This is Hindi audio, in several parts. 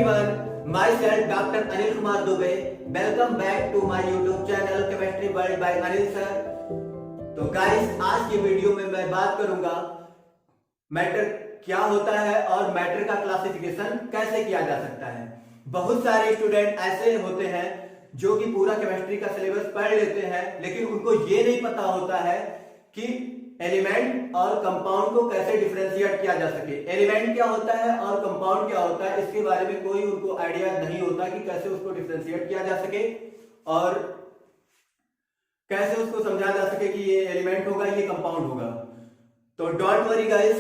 everyone, myself Dr. Anil Kumar Dubey. Welcome back to my YouTube channel Chemistry World by Anil Sir. तो गाइस आज की वीडियो में मैं बात करूंगा मैटर क्या होता है और मैटर का क्लासिफिकेशन कैसे किया जा सकता है। बहुत सारे स्टूडेंट ऐसे होते हैं जो कि पूरा केमिस्ट्री का सिलेबस पढ़ लेते हैं लेकिन उनको ये नहीं पता होता है कि एलिमेंट और कंपाउंड को कैसे डिफरेंशिएट किया जा सके। एलिमेंट क्या होता है और कंपाउंड क्या होता है इसके बारे में कोई उनको आइडिया नहीं होता कि कैसे उसको डिफरेंशिएट किया जा सके और कैसे उसको समझा जा सके कि ये एलिमेंट होगा ये कंपाउंड होगा। तो डोंट वरी गाइस,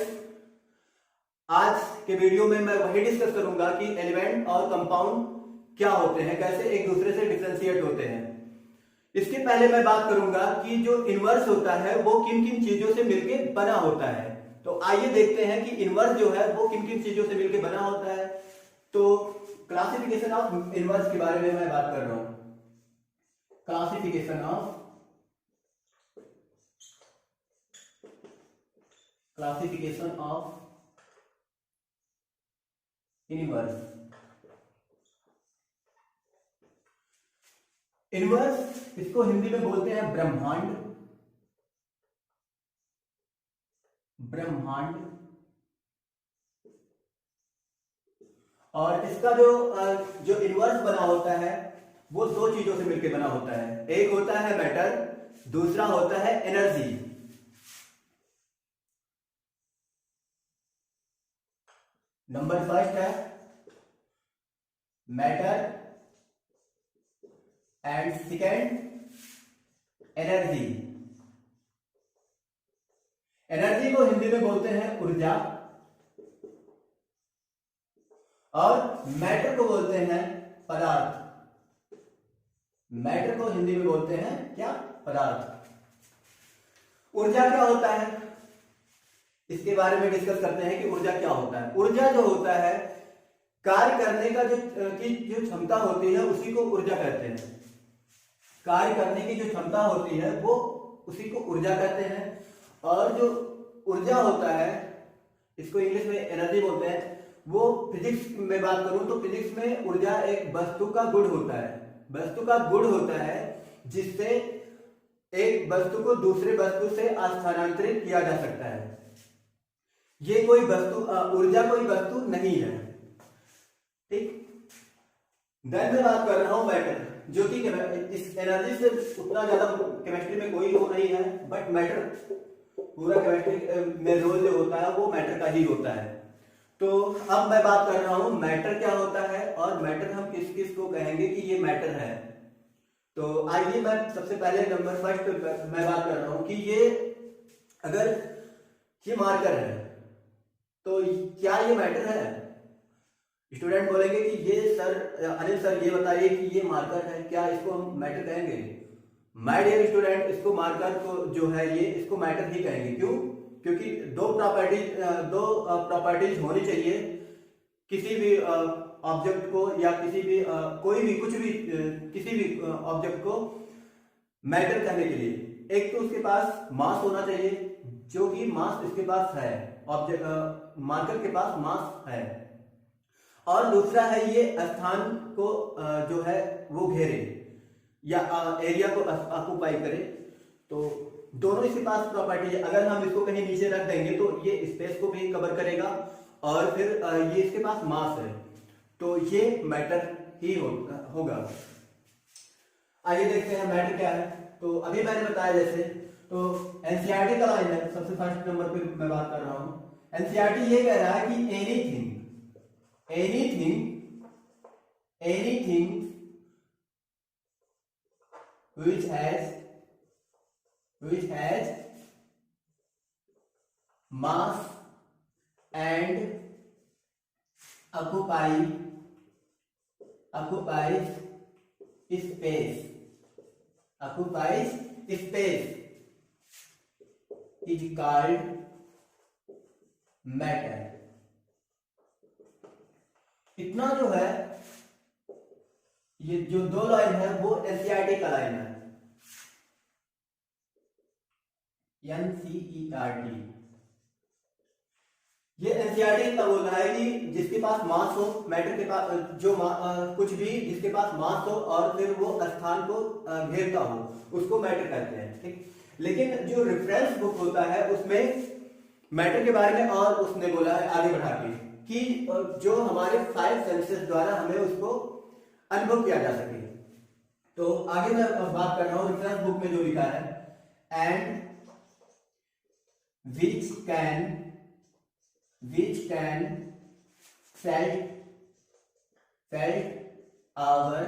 आज के वीडियो में मैं वही डिस्कस करूंगा कि एलिमेंट और कंपाउंड क्या होते हैं, कैसे एक दूसरे से डिफरेंशिएट होते हैं। इसके पहले मैं बात करूंगा कि जो इनवर्स होता है वो किन किन चीजों से मिलकर बना होता है। तो आइए देखते हैं कि इनवर्स जो है वो किन किन चीजों से मिलकर बना होता है। तो क्लासिफिकेशन ऑफ इनवर्स के बारे में मैं बात कर रहा हूं। Classification of inverse. इनवर्स इसको हिंदी में बोलते हैं ब्रह्मांड। और इसका जो इनवर्स बना होता है वो दो चीजों से मिलकर बना होता है। एक होता है मैटर, दूसरा होता है एनर्जी। नंबर फर्स्ट है matter and second energy. Energy को हिंदी में बोलते हैं ऊर्जा और मैटर को बोलते हैं पदार्थ। मैटर को हिंदी में बोलते हैं क्या? पदार्थ। ऊर्जा क्या होता है इसके बारे में डिस्कस करते हैं कि ऊर्जा क्या होता है। ऊर्जा जो होता है कार्य करने का जो क्षमता होती है उसी को ऊर्जा कहते हैं। कार्य करने की जो क्षमता होती है वो उसी को ऊर्जा कहते हैं। और जो ऊर्जा होता है इसको इंग्लिश में एनर्जी बोलते हैं। वो फिजिक्स में बात करूं तो फिजिक्स में ऊर्जा एक वस्तु का गुण होता है। वस्तु का गुण होता है जिससे एक वस्तु को दूसरे वस्तु से स्थानांतरित किया जा सकता है। ये कोई वस्तु ऊर्जा कोई वस्तु नहीं है, ठीक। देन मैं बात कर रहा हूं मैटर, जो कि इस एनर्जी से उतना ज्यादा केमिस्ट्री में कोई रोल नहीं है, बट मैटर पूरा केमिस्ट्री में रोल जो होता है वो मैटर का ही होता है। तो अब मैं बात कर रहा हूं मैटर क्या होता है और मैटर हम किस किस को कहेंगे कि ये मैटर है। तो आइए मैं सबसे पहले नंबर फर्स्ट मैं बात कर रहा हूं कि ये अगर ये मार्कर है तो क्या ये मैटर है? स्टूडेंट बोलेंगे कि ये सर अनिल सर ये बताइए कि ये मार्कर है, क्या इसको हम मैटर कहेंगे? माय डियर स्टूडेंट, इसको मार्कर को जो है ये इसको मैटर ही कहेंगे। क्यों? क्योंकि दो प्रॉपर्टीज होनी चाहिए किसी भी ऑब्जेक्ट को या किसी भी कोई भी कुछ भी किसी भी ऑब्जेक्ट को मैटर करने के लिए। एक तो उसके पास मास होना चाहिए, जो कि मास इसके पास है, ऑब्जेक्ट मार्कर के पास मास है। और दूसरा है ये स्थान को जो है वो घेरे या एरिया को ऑक्युपाई करे। तो दोनों इसके पास प्रॉपर्टी है। अगर हम इसको कहीं नीचे रख देंगे तो ये स्पेस को भी कवर करेगा और फिर ये इसके पास मास है, तो ये मैटर ही होगा। आइए देखते हैं मैटर क्या है। तो अभी मैंने बताया जैसे, तो एनसीईआरटी का लाइन है, सबसे फर्स्ट नंबर पे मैं बात कर रहा हूं। एनसीईआरटी ये कह रहा है कि anything which has mass and occupies space is called matter। इतना जो है ये जो दो लाइन है वो एनसीईआरटी का लाइन है, एनसीईआरटी। ये एनसीईआरटी इतना बोल रहा है कि जिसके पास मास हो, मैटर के पास जो कुछ भी जिसके पास मास हो और फिर वो स्थान को घेरता हो, उसको मैटर कहते हैं, ठीक। लेकिन जो रेफरेंस बुक होता है उसमें मैटर के बारे में और उसने बोला है आगे बढ़ा के कि जो हमारे 5 सेंसेस द्वारा हमें उसको अनुभव किया जा सके। तो आगे मैं बात कर रहा हूं रेफरेंस बुक में जो लिखा है, and which can felt our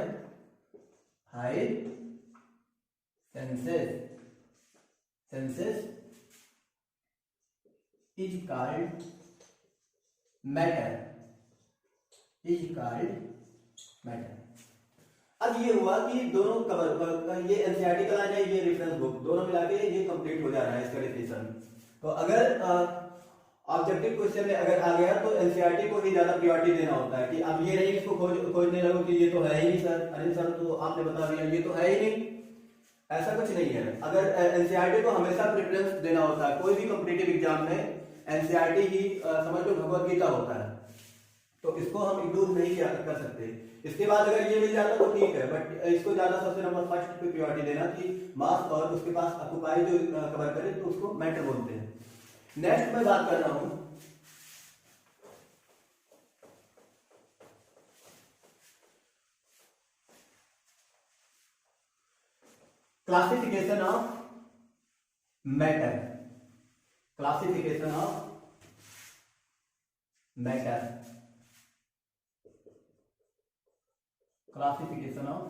5 senses is called matter। अब ये हुआ कि दोनों कवर, ये एनसीईआरटी का लाइन है, ये रेफरेंस बुक, दोनों मिला के ये कंप्लीट हो जा रहा है इसका डिफिनेशन। तो अगर ऑब्जेक्टिव क्वेश्चन में अगर आ गया तो एनसीईआरटी को ही ज्यादा प्रायोरिटी देना होता है कि अब ये नहीं इसको खोजने लगो कि ये तो है ही नहीं सर, अरे सर तो आपने बता दिया ये तो है ही नहीं, ऐसा कुछ नहीं है। अगर एनसीईआरटी को हमेशा प्रेफरेंस देना होता है, कोई भी कॉम्पिटिटिव एग्जाम में एनसीईआरटी ही समझ लो भगवत गीता होता है, तो इसको हम इग्नोर नहीं कर सकते। इसके बाद अगर ये मिल जाता तो ठीक है, बट इसको ज्यादा सबसे नंबर फर्स्ट पे प्रायोरिटी देना कि मास और उसके पास ऑक्युपाई जो कवर करे तो उसको मैटर बोलते हैं। नेक्स्ट मैं बात कर रहा हूं classification of matter. Classification of matter, classification of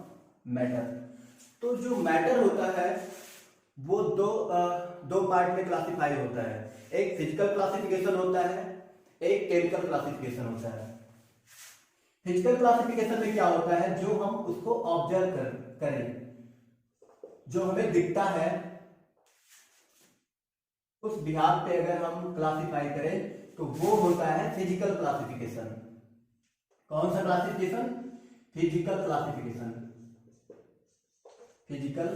matter. तो जो मैटर होता है वो दो पार्ट में क्लासिफाई होता है, एक फिजिकल क्लासिफिकेशन होता है, एक केमिकल क्लासिफिकेशन होता है। फिजिकल क्लासिफिकेशन में क्या होता है, जो हम उसको ऑब्जर्व करें, जो हमें दिखता है उस बिहार पे अगर हम क्लासिफाई करें तो वो होता है फिजिकल क्लासिफिकेशन। कौन सा classification? Physical classification. Physical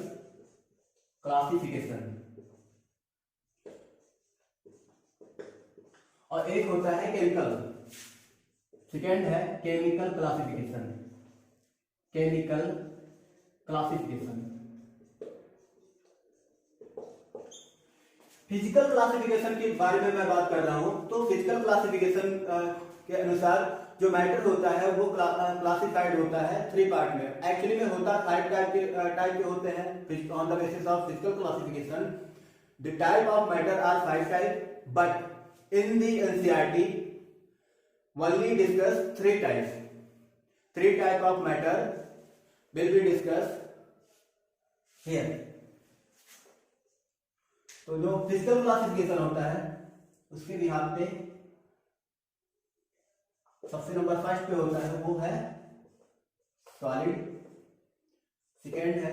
classification. और एक होता है केमिकल, सेकेंड है chemical classification. Chemical classification. Physical classification के बारे में मैं बात कर रहा हूं, तो फिजिकल क्लासिफिकेशन के अनुसार जो मैटर होता है वो क्लासिफाइड होता है 3 पार्ट में। एक्चुअली में होता 5 टाइप के होते हैं on the basis of physical classification. The type of matter are 5 type, but in the NCERT only discuss 3 types. 3 type of matter will be discussed here. तो जो फिजिकल क्लासिफिकेशन होता है उसके बिहार पे सबसे नंबर फर्स्ट पे होता है वो है सॉलिड, सेकेंड है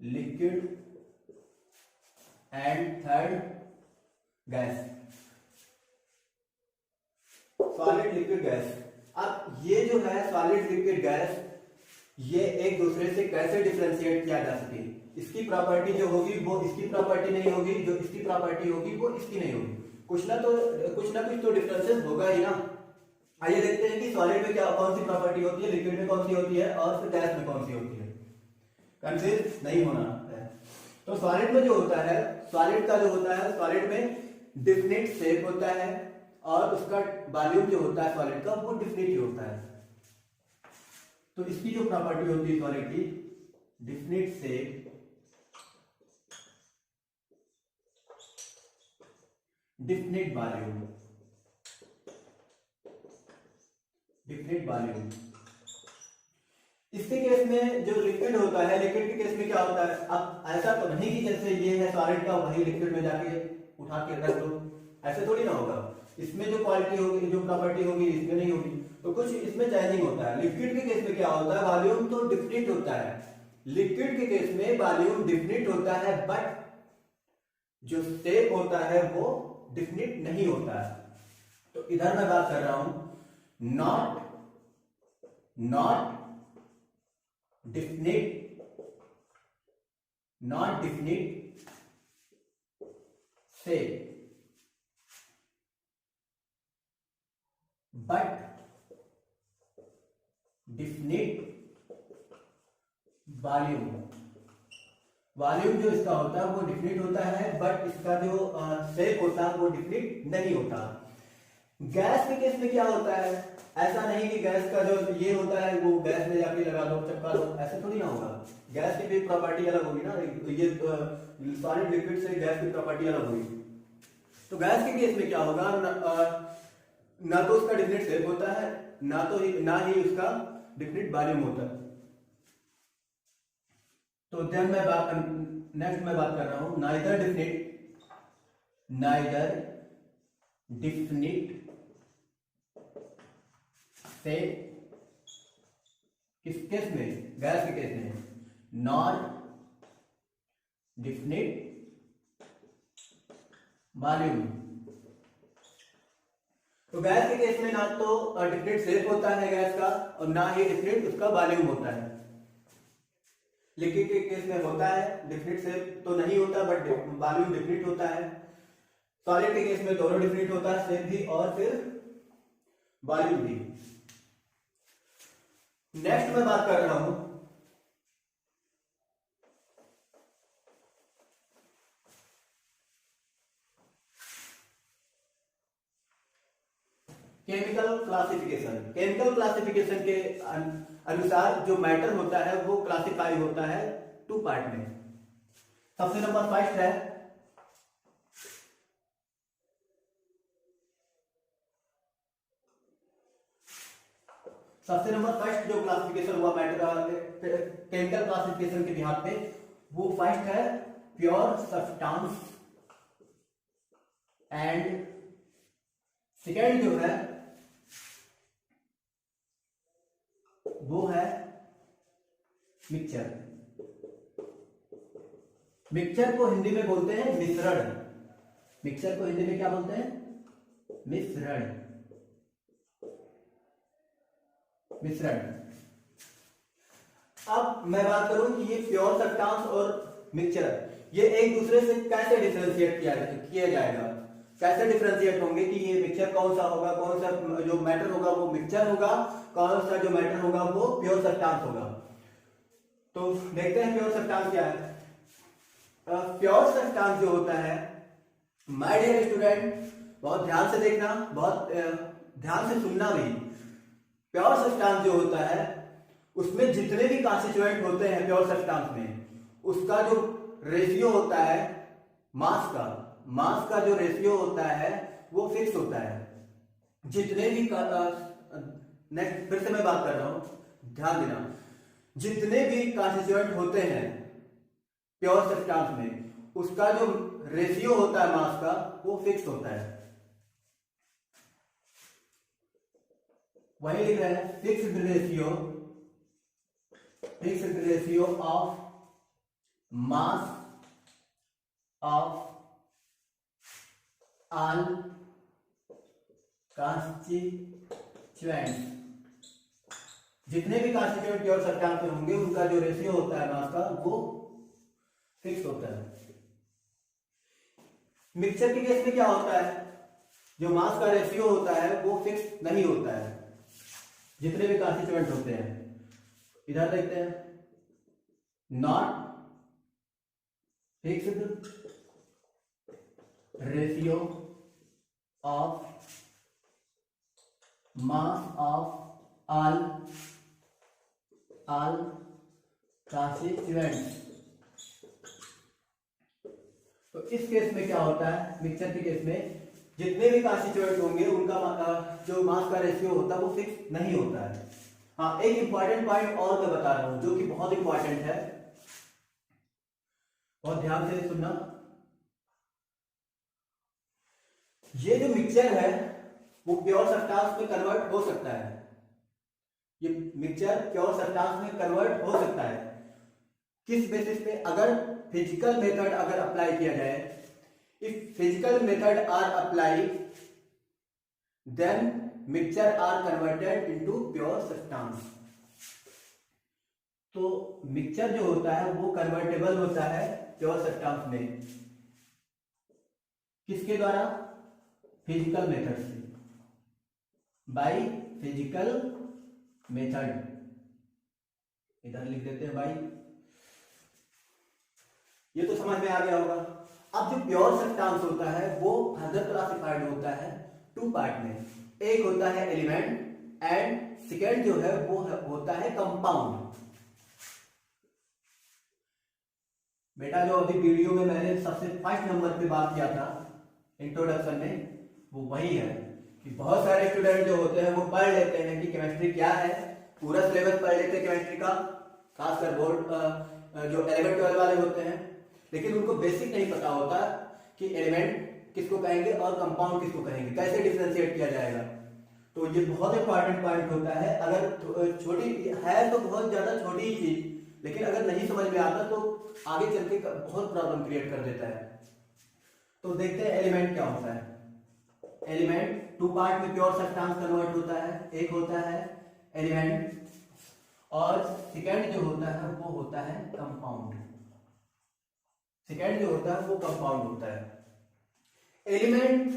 liquid and third gas. Solid, liquid, gas. अब ये जो है सॉलिड, लिक्विड, गैस, ये एक दूसरे से कैसे डिफरेंशिएट किया जा सके, इसकी प्रॉपर्टी जो होगी वो इसकी प्रॉपर्टी नहीं होगी, जो इसकी प्रॉपर्टी होगी वो इसकी नहीं होगी, कुछ ना कुछ तो डिफरेंसेस होगा ही ना। आइए देखते हैं कि सॉलिड में क्या कौन सी प्रॉपर्टी होती है, लिक्विड में कौन सी होती है और फिर गैस में कौन सी होती है, कंफ्यूज नहीं होना है। तो सॉलिड में जो होता है, सॉलिड का जो होता है, सॉलिड में डिफिनिट शेप होता है और उसका वॉल्यूम जो होता है सॉलिड का वो डिफिनिट ही होता है। तो इसकी जो प्रॉपर्टी होती है सॉलिड की, definite shape, definite volume, definite volume. इसके केस में जो लिक्विड होता है, लिक्विड के केस में क्या होता है, अब ऐसा तो नहीं कि जैसे ये है सॉलिड का वही लिक्विड में जाके उठा के रख दो, ऐसे थोड़ी ना होगा। इसमें जो क्वालिटी होगी, जो प्रॉपर्टी होगी इसमें नहीं होगी, तो कुछ इसमें चेंजिंग होता है। लिक्विड के केस में क्या होता है, वॉल्यूम तो डिफिनिट होता है, लिक्विड के केस में वॉल्यूम डिफिनिट होता है बट जो शेप होता है वो डिफिनिट नहीं होता है। तो इधर मैं बात कर रहा हूं not definite, not definite shape, but definite volume. Volume जो इसका होता है वो डिफिनिट होता है, बट इसका जो शेप होता है वो डिफिनिट नहीं होता। गैस के केस में क्या होता है, ऐसा नहीं कि गैस का जो ये होता है वो गैस में जाके लगा दो चपका दो, ऐसे थोड़ी ना होगा। गैस की भी प्रॉपर्टी अलग होगी ना, ये सॉलिड लिक्विड से गैस की प्रॉपर्टी अलग होगी। तो गैस के केस में क्या होगा, ना तो उसका डिफिनिट शेप होता है, ना ही उसका डिफिनिट वॉल्यूम होता है। तो देन नेक्स्ट मैं बात कर रहा हूं नाइदर डिफिनिट शेप। किस केस में, गैस के केस में, नॉन डिफिनिट वॉल्यूम। तो गैस के केस में ना तो डिफिनिट शेप होता है गैस का और ना ही डिफिनिट उसका वॉल्यूम होता है। लिक्विड के केस में होता है, डिफिनिट शेप तो नहीं होता बट वॉल्यूम डिफिनिट होता है। सॉलिड के केस में दोनों डिफिनिट होता है, शेप भी और फिर वॉल्यूम भी। नेक्स्ट मैं बात कर रहा हूं केमिकल क्लासिफिकेशन। केमिकल क्लासिफिकेशन के अनुसार जो मैटर होता है वो क्लासिफाई होता है 2 पार्ट में। सबसे नंबर फर्स्ट है जो क्लासिफिकेशन हुआ मैटर केमिकल क्लासिफिकेशन के बिहार पे, वो फर्स्ट है प्योर सब्सटेंस एंड सेकेंड जो है वो है मिक्सचर। मिक्सचर को हिंदी में बोलते हैं मिश्रण। मिक्सचर को हिंदी में क्या बोलते हैं, मिश्रण। अब मैं बात करूं कि ये प्योर सब्सटेंस और मिक्सचर ये एक दूसरे से कैसे डिफरेंशिएट किया जाएगा, कैसे डिफरेंशिएट होंगे कि ये मिक्सचर कौन सा होगा, कौन सा जो मैटर होगा वो मिक्सचर होगा, कौन सा जो मैटर होगा वो प्योर सब्सटेंस होगा। तो देखते हैं प्योर सब्सटेंस क्या है। प्योर सब्सटेंस जो होता है, माय डियर स्टूडेंट बहुत ध्यान से देखना, बहुत ध्यान से सुनना भी। प्योर सब्सटेंस जो होता है उसमें जितने भी कॉन्स्टिट्यूएंट होते हैं प्योर सब्सटेंस में, उसका जो रेशियो होता है मास का जो रेशियो होता है वो फिक्स होता है। जितने भी नेक्स्ट फिर से मैं बात कर रहा हूं, ध्यान देना, जितने भी कॉन्स्टिट्यूएंट होते हैं प्योर सब्सटेंस में उसका जो रेशियो होता है मास का वो फिक्स होता है। वही लिख रहे हैं fixed ratio of mass of all constituents. जितने भी कॉन्स्टिट्यूएंट प्योर सब्सटेंस में होंगे उनका जो रेशियो होता है मास का वो फिक्स होता है। मिक्सचर के केस में क्या होता है, जो मास का रेशियो होता है वो फिक्स नहीं होता है, जितने भी कॉन्स्टिट्यूएंट होते हैं। इधर देखते हैं, not fixed ratio of mass of all constituents. तो इस केस में क्या होता है, मिक्सचर के केस में जितने भी कॉन्स्टिट्यूएंट होंगे उनका जो मास का रेशियो होता है वो फिक्स नहीं होता है। हाँ, एक इंपॉर्टेंट पॉइंट और मैं बता रहा हूं जो कि बहुत इंपॉर्टेंट है, बहुत ध्यान से सुनना। ये जो मिक्सचर है वो प्योर सब्सटेंस में कन्वर्ट हो सकता है। ये मिक्सचर प्योर सब्सटेंस में कन्वर्ट हो सकता है किस बेसिस पे, अगर फिजिकल मेथड अगर अप्लाई किया जाए। If physical method are apply then mixture are converted into pure substance. तो मिक्सचर जो होता है वो कन्वर्टेबल होता है प्योर सब्सटेंस में, किसके द्वारा, फिजिकल मेथड से। बाय फिजिकल मेथड, इधर लिख देते हैं बाई। ये तो समझ में आ गया होगा। अब जो प्योर सब्सटेंस होता है वो फर्दर क्लासिफाइड होता है टू पार्ट में, एक होता है एलिमेंट एंड सेकेंड जो है वो होता है कंपाउंड। बेटा जो अभी वीडियो में मैंने सबसे फर्स्ट नंबर पे बात किया था इंट्रोडक्शन में, वो वही है कि बहुत सारे स्टूडेंट जो होते हैं वो पढ़ लेते हैं कि केमिस्ट्री क्या है, पूरा सिलेबस पढ़ लेते हैं केमिस्ट्री का, खासकर बोर्ड जो 11-12 वाले होते हैं, लेकिन उनको बेसिक नहीं पता होता कि एलिमेंट किसको कहेंगे और कंपाउंड किसको कहेंगे, कैसे डिफरेंशिएट किया जाएगा। तो ये बहुत इंपॉर्टेंट पॉइंट होता है। अगर छोटी है तो बहुत ज्यादा छोटी ही चीज, लेकिन अगर नहीं समझ में आता तो आगे चल के बहुत प्रॉब्लम क्रिएट कर देता है। तो देखते हैं एलिमेंट क्या होता है। एलिमेंट टू पार्ट में प्योर सब्सटेंस कन्वर्ट होता है, एक होता है एलिमेंट और सेकेंड जो होता है वो होता है कंपाउंड। सेकेंड जो होता है वो कंपाउंड होता है। एलिमेंट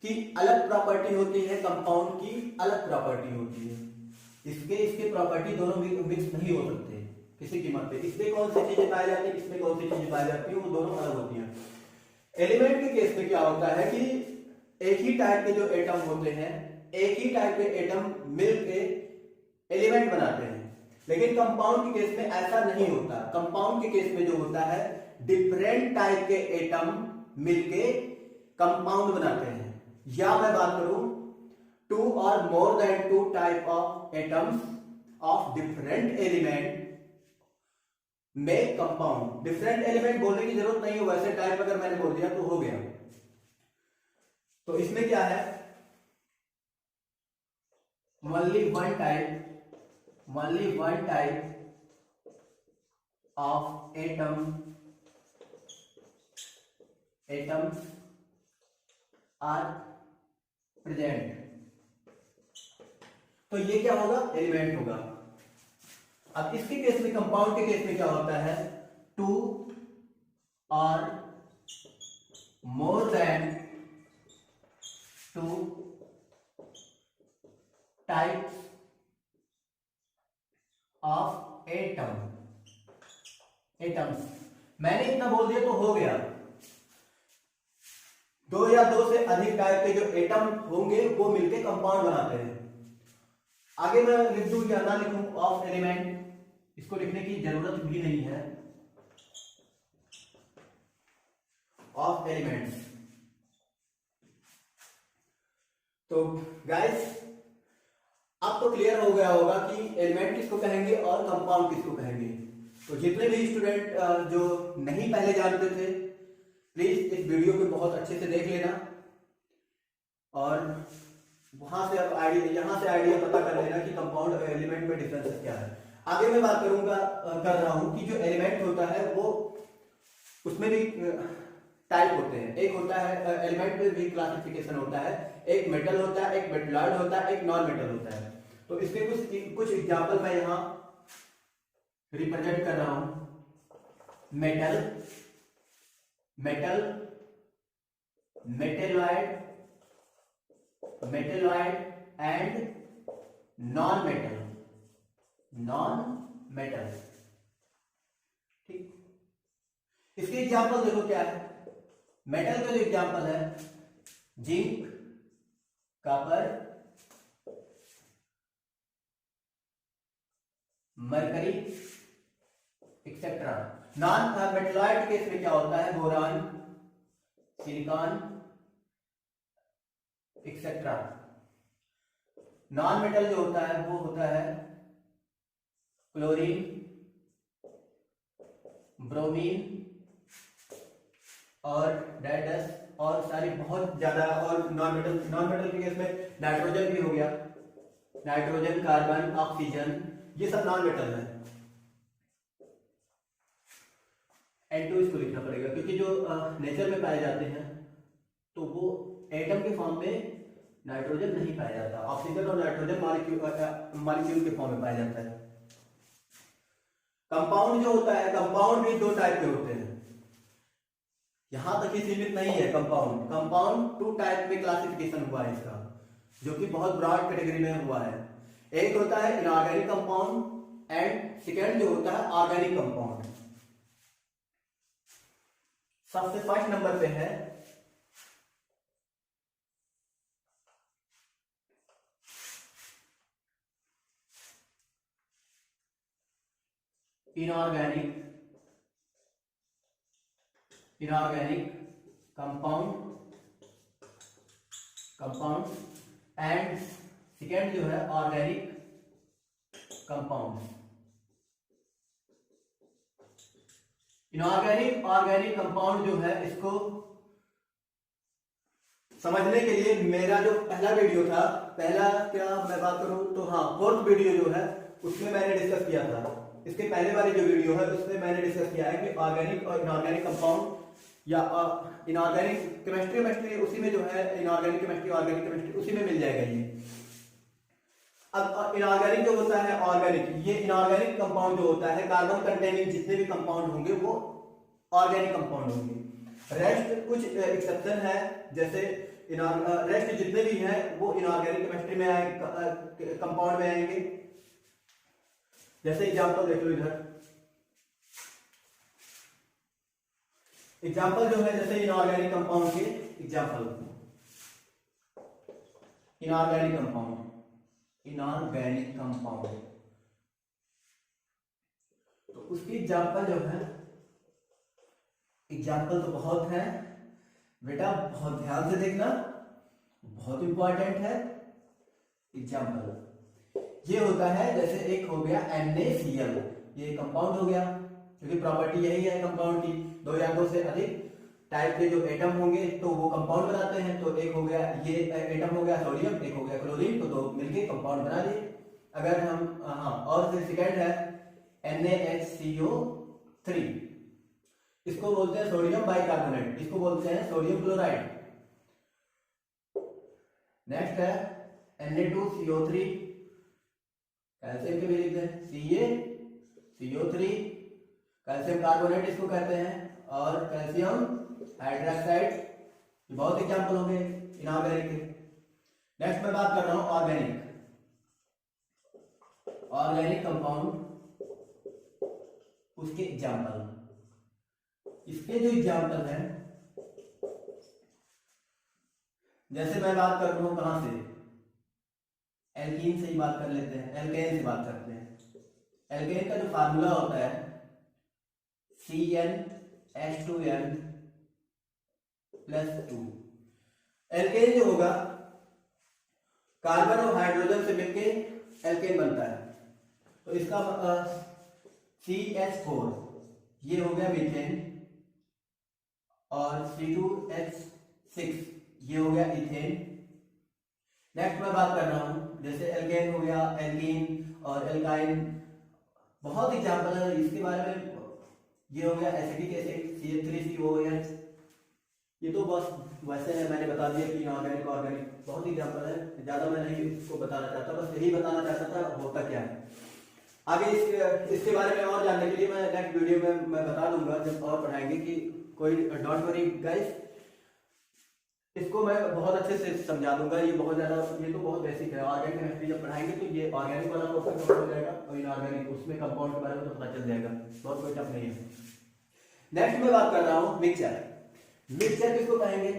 की अलग प्रॉपर्टी होती है, कंपाउंड की अलग प्रॉपर्टी होती है। इसके प्रॉपर्टी दोनों मिक्स नहीं हो सकते किसी कीमत पे। इसमें कौन सी चीजें पाई जाती है, इसमें कौन सी चीजें पाई जाती है, वो दोनों अलग होती हैं। एलिमेंट के केस में क्या होता है कि एक ही टाइप के जो एटम होते हैं, एक ही टाइप के एटम मिलके एलिमेंट बनाते हैं। लेकिन कंपाउंड के केस में ऐसा नहीं होता। कंपाउंड के केस में जो होता है डिफरेंट टाइप के एटम मिलके कंपाउंड बनाते हैं। या मैं बात करूं टू और more than two type of atoms of different element में कंपाउंड। डिफरेंट एलिमेंट बोलने की जरूरत नहीं है, वैसे टाइप अगर मैंने बोल दिया तो हो गया। तो इसमें क्या है, only one type of atoms are present। तो ये क्या होगा, एलिमेंट होगा। अब इसके केस में, कंपाउंड के केस में क्या होता है, टू और more than two types of atoms. मैंने इतना बोल दिया तो हो गया। दो या दो से अधिक टाइप के जो एटम होंगे वो मिलके कंपाउंड बनाते हैं। आगे मैं लिख दूं या ना लिखूं ऑफ एलिमेंट, इसको लिखने की जरूरत भी नहीं है। Of elements. तो गाइस अब तो क्लियर हो गया होगा कि एलिमेंट किसको कहेंगे और कंपाउंड किसको कहेंगे। तो जितने भी स्टूडेंट जो नहीं पहले जानते थे, प्लीज इस वीडियो को बहुत अच्छे से देख लेना और वहां से अब यहां से आइडिया पता कर लेना कि कंपाउंड और एलिमेंट में डिफरेंस क्या है। आगे मैं बात कर रहा हूं कि जो एलिमेंट होता है वो उसमें भी टाइप होते हैं। एक होता है एलिमेंट में भी क्लासिफिकेशन होता है, एक मेटल होता है, एक मेटलॉइड होता है, एक नॉन मेटल होता है। तो इसके कुछ एग्जांपल मैं यहां रिप्रेजेंट कर रहा हूं। Metal, metalloid and non metal. ठीक, इसके एग्जांपल देखो क्या है। मेटल का जो एग्जांपल है zinc, copper, mercury etcetera. Non metalloid case में क्या होता है, boron, silicon etcetera. Non metal जो होता है वो होता है क्लोरीन, ब्रोमीन और डाइडस और सारी बहुत ज्यादा। और नॉन मेटल के केस में नाइट्रोजन भी हो गया, नाइट्रोजन, कार्बन, ऑक्सीजन, ये सब नॉन मेटल है। N2 इसको लिखना पड़ेगा क्योंकि जो नेचर में पाए जाते हैं तो वो एटम के फॉर्म में नाइट्रोजन नहीं पाया जाता, ऑक्सीजन और नाइट्रोजन मॉलिक्यूल के फॉर्म में पाया जाता है। कंपाउंड जो होता है, कंपाउंड भी दो टाइप के होते हैं, यहां तक ही सीमित नहीं है। कंपाउंड टू टाइप में क्लासिफिकेशन हुआ है इसका। जो कि बहुत ब्रॉड कैटेगरी में हुआ है। एक होता है इनऑर्गेनिक कंपाउंड एंड सेकेंड जो होता है ऑर्गेनिक कंपाउंड। सबसे फर्स्ट नंबर पे है इनऑर्गेनिक कंपाउंड एंड सेकेंड जो है organic compound. Inorganic organic compound जो है इसको समझने के लिए मेरा जो पहला वीडियो था, पहला क्या मैं बात करूं तो हाँ, फोर्थ वीडियो जो है उसमें मैंने डिस्कस किया था। इसके पहले वाली जो वीडियो है उसमें मैंने डिस्कस किया है कि ऑर्गेनिक और इनऑर्गेनिक कंपाउंड या इनऑर्गेनिक केमिस्ट्री उसी में जो है इनऑर्गेनिक केमिस्ट्री ऑर्गेनिक केमिस्ट्री उसी में मिल जाएगा ये। अब इनऑर्गेनिक जो होता है ऑर्गेनिक, ये इनऑर्गेनिक कंपाउंड जो होता है कार्बन कंटेनिंग जितने भी कंपाउंड होंगे वो ऑर्गेनिक कंपाउंड होंगे। रेस्ट कुछ एक्सेप्शन है, जैसे रेस्ट जितने भी हैं वो इनऑर्गेनिक केमिस्ट्री में आएंगे, कंपाउंड में आएंगे। जैसे एग्जांपल देख लो इधर, एग्जांपल जो है जैसे इनऑर्गेनिक कंपाउंड के एग्जांपल, इनऑर्गेनिक कंपाउंड तो उसकी एग्जांपल जो है, एग्जांपल तो बहुत है बेटा, बहुत ध्यान से देखना, बहुत इंपॉर्टेंट है एग्जांपल। ये होता है जैसे एक हो गया NaCl, ये कंपाउंड हो गया क्योंकि प्रॉपर्टी यही है कंपाउंड की, दो या दो से अधिक टाइप के जो एटम होंगे तो वो कंपाउंड बनाते हैं। तो एक हो गया ये एटम हो गया सोडियम, एक हो गया क्लोरीन, तो दो मिलके कंपाउंड बना दिए। अगर हम हाँ, और फिर सेकेंड है NaHCO3, इसको बोलते हैं सोडियम बाइकार्बोनेट, इसको बोलते हैं सोडियम क्लोराइड। नेक्स्ट है Na2CO3, कैल्शियम के भी लिखते हैं CaCO3, कैल्शियम कार्बोनेट इसको कहते हैं, और कैल्शियम हाइड्रोक्साइड। ये बहुत एग्जाम्पल होंगे इनऑर्गेनिक के। नेक्स्ट मैं बात कर रहा हूं ऑर्गेनिक कंपाउंड, उसके एग्जाम्पल। इसके जो एग्जाम्पल है, जैसे मैं बात कर रहा हूं कहां से, एल्कीन से ही बात कर लेते हैं, एल्केन से बात करते हैं। एल्केन का जो फार्मूला होता है CnH2n+2। एल्केन जो होगा कार्बन और हाइड्रोजन से मिलके एल्केन बनता है, तो इसका CH4 ये हो गया मीथेन, और C2H6 ये हो गया इथेन। नेक्स्ट मैं बात कर रहा हूं जैसे एल्केन हो गया, एल्कीन और एल्काइन, बहुत एग्जाम्पल है इसके बारे में। ये हो गया एसिटिक एसिड CH3COOH, ये तो बस वैसे है, मैंने बता दिया कि इनऑर्गेनिक ऑर्गेनिक, बहुत एग्जाम्पल है, ज्यादा मैं नहीं इसको बताना चाहता, बस यही बताना चाहता था होता क्या है। आगे इसके बारे में और जानने के लिए मैं नेक्स्ट वीडियो में मैं बता दूंगा जब और पढ़ाएंगे, कि कोई डोंट वरी गाइस, इसको मैं बहुत अच्छे से समझा दूंगा। ये बहुत ज्यादा, ये तो बहुत बेसिक है। ऑर्गेनिक केमिस्ट्री जब पढ़ाएंगे तो ये ऑर्गेनिक वाला टॉपिक कवर हो जाएगा, और इनऑर्गेनिक उसमें कंपाउंड के बारे में तो पता चल जाएगा, बहुत कोई टफ नहीं है। नेक्स्ट मैं बात कर रहा हूं मिक्सचर। मिक्सचर किसको कहेंगे,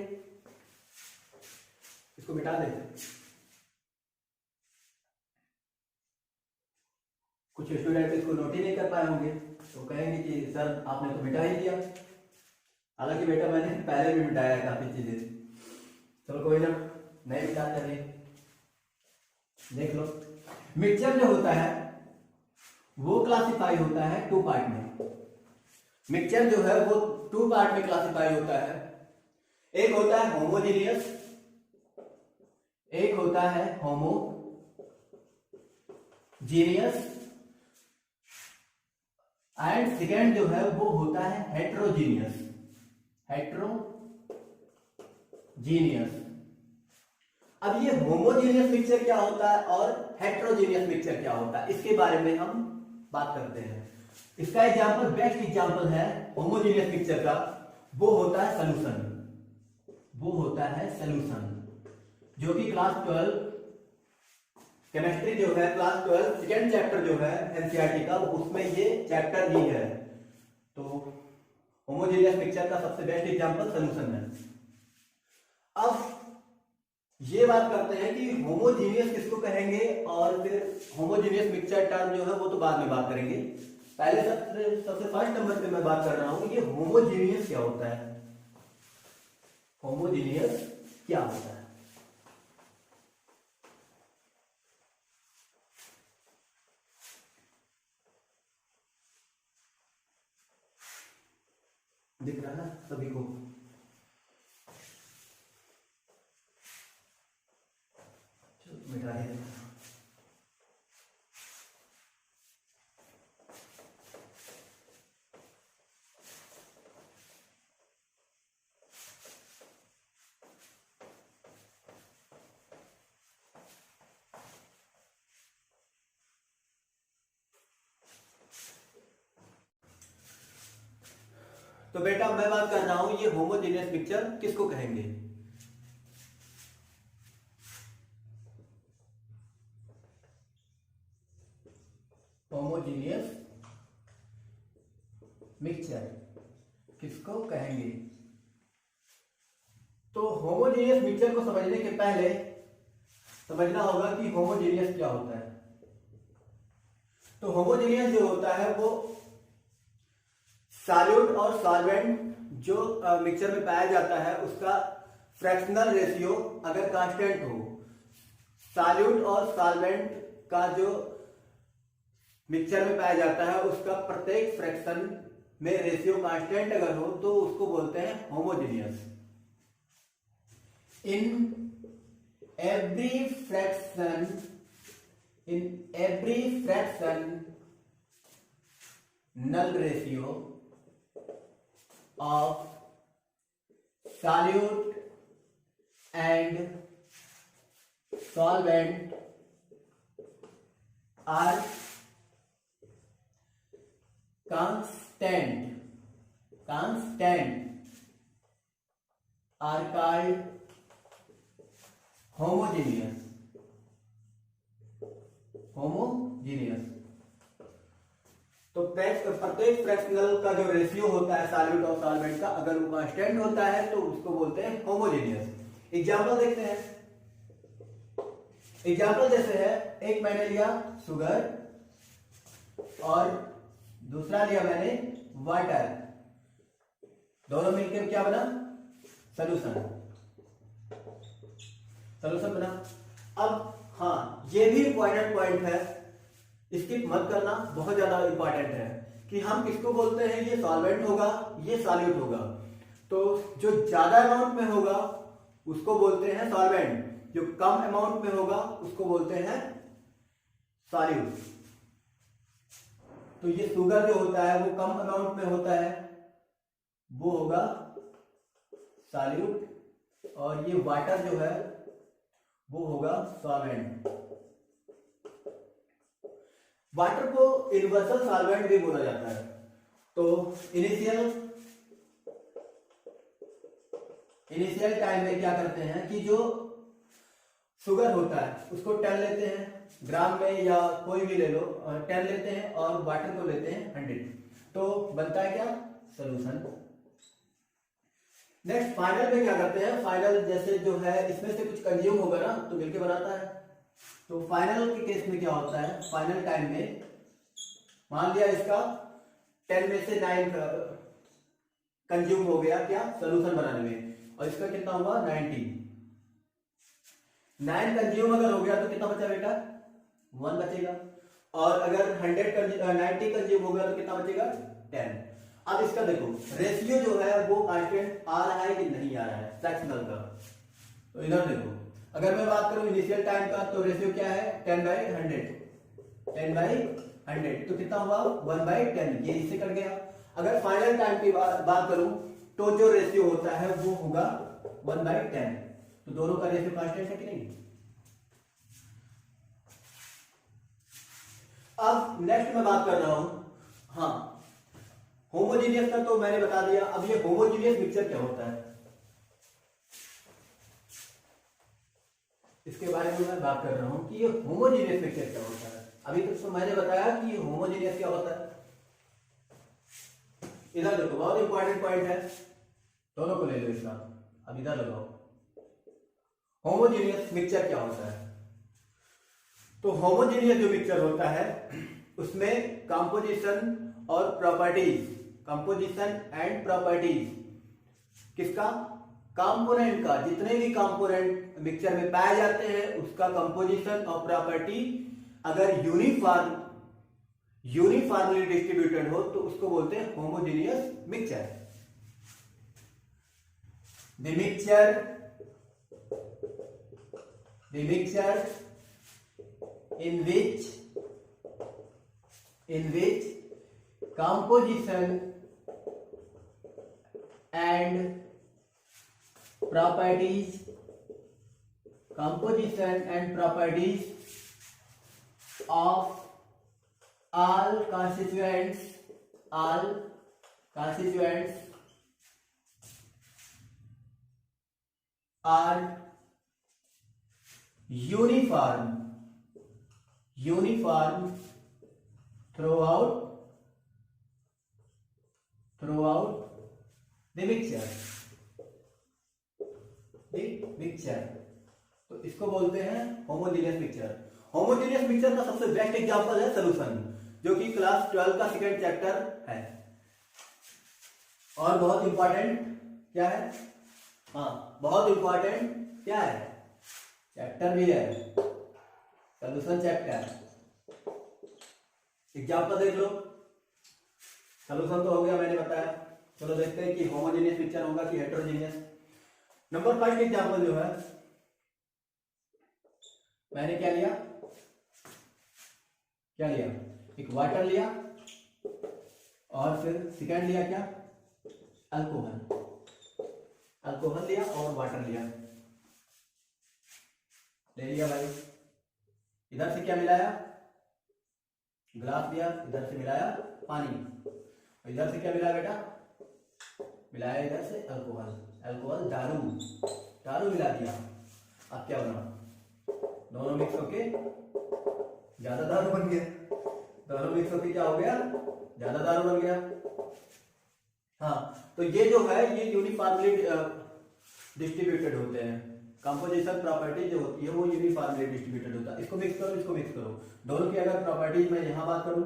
इसको मिटा दे, कुछ स्टूडेंट इसको नोट ही नहीं कर पाए होंगे, तो कहेंगे कि सर आपने तो मिटा ही दिया। हालांकि बेटा मैंने पहले भी मिटाया है काफी चीजें, चलो कोई ना, नहीं मिटाते अभी, देख लो। मिक्सचर जो होता है वो क्लासिफाई होता है 2 पार्ट में। मिक्सचर जो है वो 2 पार्ट में क्लासिफाई होता है। एक होता है होमोजीनियस, एक होता है होमोजीनियस, एंड सेकेंड जो है वो होता है हेट्रोजीनियस। अब ये होमोजीनियस मिक्सचर क्या होता है और हेट्रोजीनियस मिक्सचर क्या होता है, इसके बारे में हम बात करते हैं। इसका एग्जांपल, बेस्ट एग्जांपल है होमोजीनियस मिक्सचर का, वो होता है सॉल्यूशन, जो कि क्लास 12 केमिस्ट्री जो है क्लास 12 सेकेंड चैप्टर जो है एनसीईआरटी का, उसमें ये चैप्टर ही है। तो होमोजेनियस मिक्सचर का सबसे बेस्ट एग्जांपल सॉल्यूशन है। अब ये बात करते हैं कि होमोजेनियस किसको कहेंगे, और फिर होमोजेनियस मिक्सचर टर्म जो है वो तो बाद में बात करेंगे। पहले सबसे फर्स्ट नंबर पे मैं बात कर रहा हूं, ये होमोजेनियस क्या होता है। होमोजेनियस क्या होता है? दिख रहा है सभी को? मिटा है। तो बेटा मैं बात कर रहा हूं, ये होमोजेनियस मिक्सचर किसको कहेंगे। होमोजेनियस मिक्सचर किसको कहेंगे? तो होमोजेनियस मिक्सचर को समझने के पहले समझना होगा कि होमोजेनियस क्या होता है। तो होमोजेनियस जो होता है वो सॉल्यूट और सॉल्वेंट जो मिक्सचर में पाया जाता है उसका फ्रैक्शनल रेशियो अगर कांस्टेंट हो, सॉल्यूट और सॉल्वेंट का जो मिक्सचर में पाया जाता है उसका प्रत्येक फ्रैक्शन में रेशियो कांस्टेंट अगर हो तो उसको बोलते हैं homogeneous. In every fraction null ratio of solute and solvent are constant are called homogeneous। तो प्रत्येक फ्रैक्शनल का जो रेशियो होता है सॉल्यूट और सॉल्वेंट का, अगर वो कांस्टेंट होता है तो उसको बोलते हैं होमोजेनियस। एग्जांपल देखते हैं। एग्जांपल जैसे है, एक मैंने लिया शुगर और दूसरा लिया मैंने वाटर, दोनों मिलकर क्या बना? सॉल्यूशन बना। अब हाँ, ये भी इंपॉर्टेंट पॉइंट है, स्किप मत करना, बहुत ज्यादा इंपॉर्टेंट है कि हम किसको बोलते हैं, ये सॉल्वेंट होगा, ये सॉल्यूट होगा। तो जो ज्यादा अमाउंट में होगा उसको बोलते हैं सॉल्वेंट, जो कम अमाउंट में होगा उसको बोलते हैं सॉल्यूट। तो ये शुगर जो होता है वो कम अमाउंट में होता है, वो होगा सॉल्यूट, और ये वाटर जो है वो होगा सॉल्वेंट। वाटर को यूनिवर्सल सॉल्वेंट भी बोला जाता है। तो इनिशियल टाइम में क्या करते हैं कि जो शुगर होता है उसको 10 लेते हैं, ग्राम में या कोई भी ले लो, 10 लेते हैं, और वाटर को लेते हैं 100, तो बनता है क्या? सॉल्यूशन। नेक्स्ट फाइनल में क्या करते हैं, फाइनल जैसे जो है इसमें से कुछ कंज्यूम होगा ना तो मिलके बनाता है। तो फाइनल के केस में क्या होता है, फाइनल टाइम में मान लिया इसका 10 में से 9 कंज्यूम हो गया क्या? सॉल्यूशन बनाने में, और इसका कितना हुआ? 90। 9 कंज्यूम अगर हो गया तो कितना बचा बेटा? 1 बचेगा। और अगर 90 कंज्यूम हो गया तो कितना बचेगा? 10। अब इसका देखो रेशियो जो है वो कांस्टेंट आ रहा है कि नहीं आ रहा है फ्रैक्शनल का। तो इधर देखो, अगर मैं बात करूं इनिशियल टाइम का तो रेशियो क्या है? 10/100। 10/100 तो कितना हुआ? 1/10, ये इससे कट गया। अगर फाइनल टाइम की बात करूं तो जो रेशियो होता है वो होगा 1/10। तो दोनों का रेशियो कांस्टेंट है कि नहीं? अब नेक्स्ट मैं बात कर रहा हूं, हाँ होमोजीनियस का तो मैंने बता दिया। अब ये होमोजीनियस मिक्सचर क्या होता है? इसके बारे में मैं बात कर रहा हूं कि ये होमोजेनियस मिक्सचर क्या होता है। अभी तक तो मैंने बताया कि ये होमोजेनियस क्या होता है। इधर देखो, बहुत इंपॉर्टेंट पॉइंट है, दोनों को ले लो इसका। अब इधर लगाओ, होमोजेनियस मिक्सचर क्या होता है। तो होमोजेनियस जो मिक्सचर होता है उसमें कंपोजिशन और प्रॉपर्टीज, कंपोजिशन एंड प्रॉपर्टीज किसका, कंपोनेंट का, जितने भी कंपोनेंट मिक्सचर में पाए जाते हैं उसका कंपोजिशन और प्रॉपर्टी अगर यूनिफॉर्मली डिस्ट्रीब्यूटेड हो तो उसको बोलते हैं homogeneous mixture. The mixture in which composition and properties of all constituents are uniform throughout the mixture। तो इसको बोलते हैं होमोजेनियस मिक्सचर। होमोजेनियस मिक्सचर का सबसे बेस्ट एग्जांपल है सॉल्यूशन, जो कि क्लास 12 का सेकंड चैप्टर है। और बहुत इंपॉर्टेंट क्या है, बहुत इंपॉर्टेंट क्या है, चैप्टर भी है, सॉल्यूशन चैप्टर। एग्जांपल देख लो, सॉल्यूशन तो हो गया मैंने बताया। चलो देखते हैं कि होमोजेनियस मिक्सचर होगा कि हेटेरोजेनियस। नंबर 5 एग्जांपल जो है, मैंने क्या लिया, एक वाटर लिया और फिर सेकंड लिया क्या, अल्कोहल लिया और वाटर लिया, ले लिया भाई। इधर से क्या मिलाया, ग्लास लिया, इधर से मिलाया पानी, इधर से क्या मिलाया बेटा, मिलाया इधर से अल्कोहल दारू मिला दिया। अब क्या बना, दोनों मिक्स होके ज्यादा दारू बन गया, दोनों मिक्स होके क्या हो गया, ज्यादा दारू बन गया। तो ये जो है ये यूनिफॉर्मली डिस्ट्रीब्यूटेड होते हैं, कंपोजिशन प्रॉपर्टी जो होती है वो यूनिफॉर्मली डिस्ट्रीब्यूटेड होता है। इसको मिक्स करो, दोनों की अगर प्रॉपर्टीज मैं यहाँ बात करूँ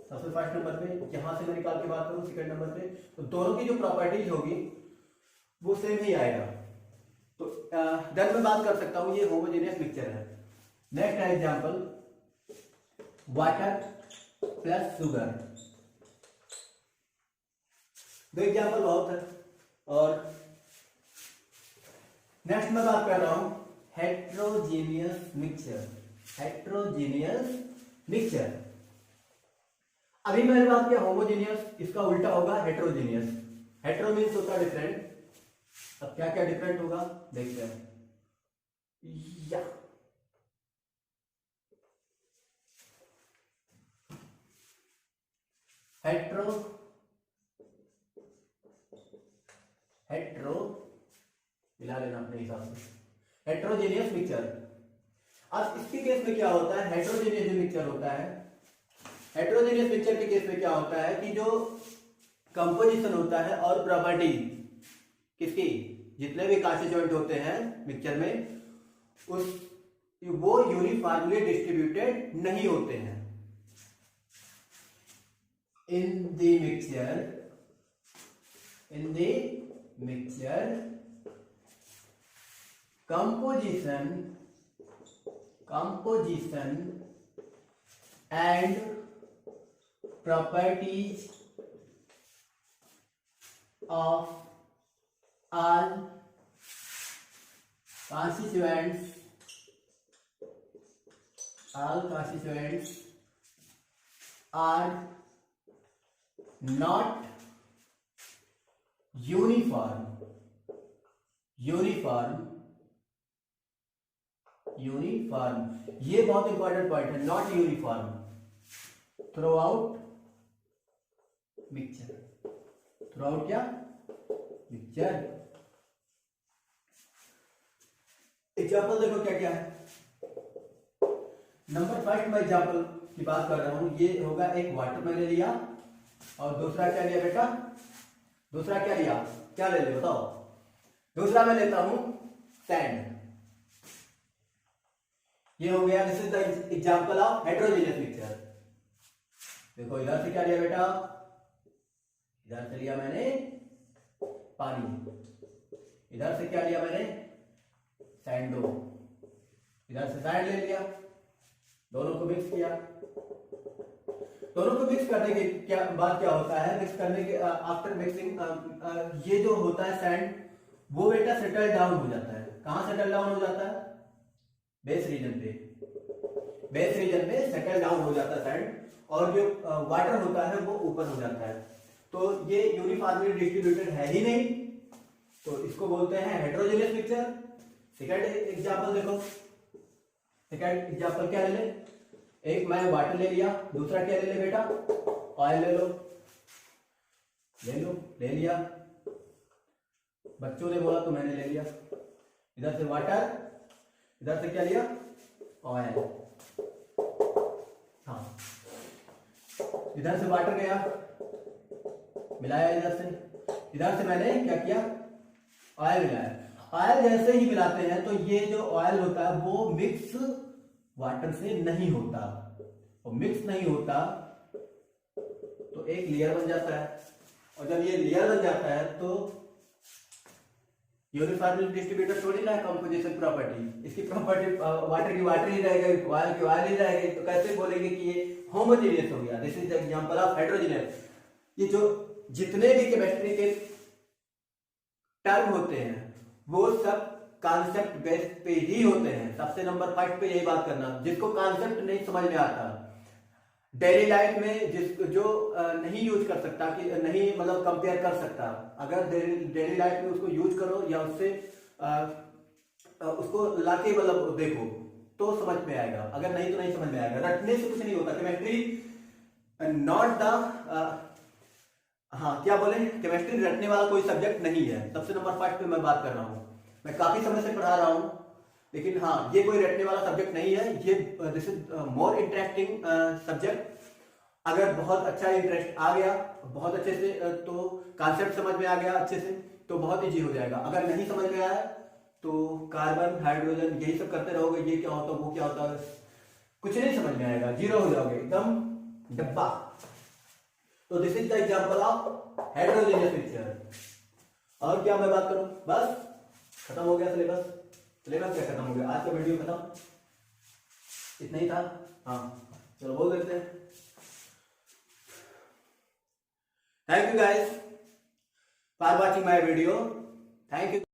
सबसे फर्स्ट नंबर पे, यहाँ से मैं निकाल के बात करूँ सेकंड नंबर पे, तो दोनों की जो प्रॉपर्टीज होगी वो सेम ही आएगा। तो देन मैं बात कर सकता हूँ ये होमोजेनियस मिक्सचर है। नेक्स्ट है एग्जांपल, वाटर प्लस शुगर। दो एग्जांपल बहुत है। और नेक्स्ट मैं बात कर रहा हूं हेट्रोजीनियस मिक्सचर। अभी मैंने बात किया होमोजेनियस, इसका उल्टा होगा हेट्रोजीनियस। हेट्रो मीन्स होता है डिफरेंट। अब क्या क्या डिफरेंट होगा देखते हैं। हेट्रो मिला लेना अपने हिसाब से। हेट्रोजेनियस मिक्सचर, अब इसके केस में क्या होता है, हेट्रोजेनियस जो मिक्सचर होता है, हेट्रोजेनियस मिक्सचर के केस में क्या होता है कि जो कंपोजिशन होता है और प्रॉपर्टी किसकी, जितने भी कॉन्स्टिट्यूएंट होते हैं मिक्सचर में, वो यूनिफॉर्मली डिस्ट्रीब्यूटेड नहीं होते हैं। In the mixture composition and properties of all constituents are not uniform ये बहुत इंपॉर्टेंट पॉइंट है, not uniform through out mixture, through out क्या मिक्सचर। एग्जाम्पल देखो क्या क्या है। नंबर फर्स्ट मैं एग्जाम्पल की बात कर रहा हूं, ये होगा एक वाटर मैंने लिया, और दूसरा क्या लिया बेटा, दूसरा क्या लिया, क्या ले ले बताओ। दूसरा मैं लेता हूं सैंड। ये हो गया, this is the example of heterogeneous mixture. देखो इधर से क्या लिया बेटा, इधर से लिया मैंने पानी, इधर से क्या लिया मैंने सैंडो, इधर से सैंड ले लिया, दोनों को मिक्स किया। दोनों को मिक्स करने के क्या बाद क्या होता है, मिक्स करने के आफ्टर मिक्सिंग ये जो होता है सैंड, वो बेटा सेटल डाउन हो जाता है। कहां सेटल डाउन हो जाता है, बेस रीजन पे, बेस रीजन पे सेटल डाउन हो जाता है सैंड, और जो वाटर होता है वो ऊपर हो जाता है। तो ये यूनिफॉर्मली डिस्ट्रीब्यूटेड है ही नहीं, तो इसको बोलते हैं हेट्रोजीनियस मिक्सचर। सेकंड एग्जांपल देखो, सेकंड एग्जांपल क्या ले ले, एक मैं वाटर ले लिया, दूसरा क्या ले ले बेटा, ऑयल ले लो, ले लो, ले लिया, बच्चों ने बोला तो मैंने ले लिया। इधर से वाटर, इधर से क्या लिया ऑयल, हाँ इधर से वाटर गया, मिलाया, इधर से मैंने क्या किया ऑयल मिलाया। ऑयल जैसे ही मिलाते हैं तो ये जो ऑयल होता है वो मिक्स वाटर से नहीं होता, और मिक्स नहीं होता तो एक लेयर बन जाता है, और जब ये लेयर बन जाता है तो यूनिफॉर्मली डिस्ट्रीब्यूटेड थोड़ी ना कंपोजिशन प्रॉपर्टी, इसकी प्रॉपर्टी वाटर की वाटर ही रह गई, ऑयल की ऑयल ही रह गई, तो कैसे बोलेंगे कि ये होमोजेनियस हो गया। This is the example of heterogeneous. ये जो जितने भी केमिस्ट्री के टर्म होते हैं वो सब कॉन्सेप्ट बेस पे ही होते हैं। सबसे नंबर 5 पे यही बात करना, जिसको कॉन्सेप्ट नहीं समझ में आता डेली लाइफ में, जिस जो नहीं यूज कर सकता, कि नहीं मतलब कंपेयर कर सकता, अगर डेली लाइफ में उसको यूज करो या उससे उसको लाके मतलब देखो तो समझ में आएगा, अगर नहीं तो नहीं समझ में आएगा। रटने से कुछ नहीं होता। केमिस्ट्री नॉट द हाँ क्या बोले, केमिस्ट्री रटने वाला कोई सब्जेक्ट नहीं है। सबसे नंबर 5 पे मैं बात कर रहा हूँ, मैं काफी समय से पढ़ा रहा हूँ, लेकिन हाँ ये कोई रटने वाला सब्जेक्ट नहीं है। ये this is more interesting subject. अगर बहुत अच्छा इंटरेस्ट आ गया, बहुत अच्छे से तो कॉन्सेप्ट समझ में आ गया अच्छे से, तो बहुत इजी हो जाएगा। अगर नहीं समझ में आया तो कार्बन हाइड्रोजन यही सब करते रहोगे, ये क्या होता है वो क्या होता है, कुछ नहीं समझ में आएगा, जीरो हो जाओगे एकदम डब्बा। तो this is the example of heterogeneous mixture. और क्या मैं बात करूं, बस खत्म हो गया सिलेबस। सिलेबस क्या खत्म हो गया, आज का वीडियो खत्म, इतना ही था। हाँ चलो बोल देते हैं। Thank you guys for watching my video, thank you.